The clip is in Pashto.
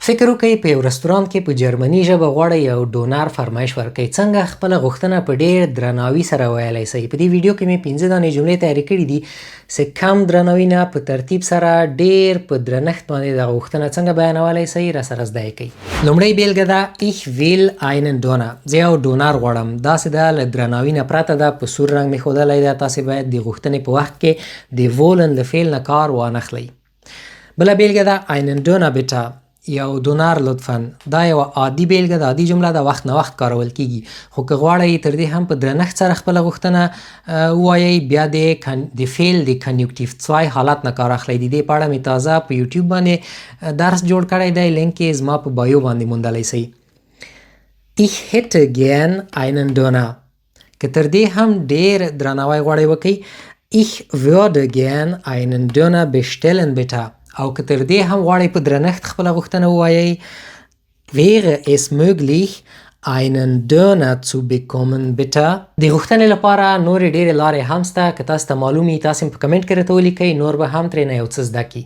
فکر وکړئ په یو رستورانت کې په جرمني ژبه غواړئ یو ډونر فرمایش ورکړئ. څنګه خپله غوښتنه په ډېر درناوي سره ویلی سئ. په دې ویډیو کې مې 15 دانې جملې تیارې کړي دي چې کم درناوي نه په ترتیب سره ډېر په درنښت باندې دغه غوښتنه څنګه بیانولی سئ راسره زده یې کوئ. لومړی بیلګه ده ich will einen Döner. زه یو ډونر غواړم. داسې ده له درناوي نه پرته ده، په سور رنګ مې ښودلی ده. تاسې باید د غوښتنې په وخت کې د wollen له فعل نه کار وانخلئ. بله بیلګه ده einen Döner bitte. یو ډونر لطفاً. دا یو عادي بیلګه ده، عادي جمله ده، وخت نه وخت کارول کیږي. خو که غواړئ تر دې هم په درنښت سره خپله غوښتنه ووایئ، بیا د فعل د کنیوکتیو 2 حالت نه کار اخلئ. د دې په اړه مې تازه په یوټیوب باندې درس جوړ کړی دی، لینک یې زما په بایو باندې موندلی سئ. Ich hätte gern einen Döner. که تر دې هم ډېر درناوی غواړئ وکئ ich würde gern einen Döner bestellen bitte. او که تر دې هم غواړئ په درنښت خپله غوښتنه ووایئ wäre es möglich einen Döner zu bekommen bitte. د غوښتنې لپاره نورې ډېرې لارې هم شته. که تاسو ته معلوم وي تاسې په کمنټ کې راته ولیکئ، نور به هم ترېنه یو څه زده کړي.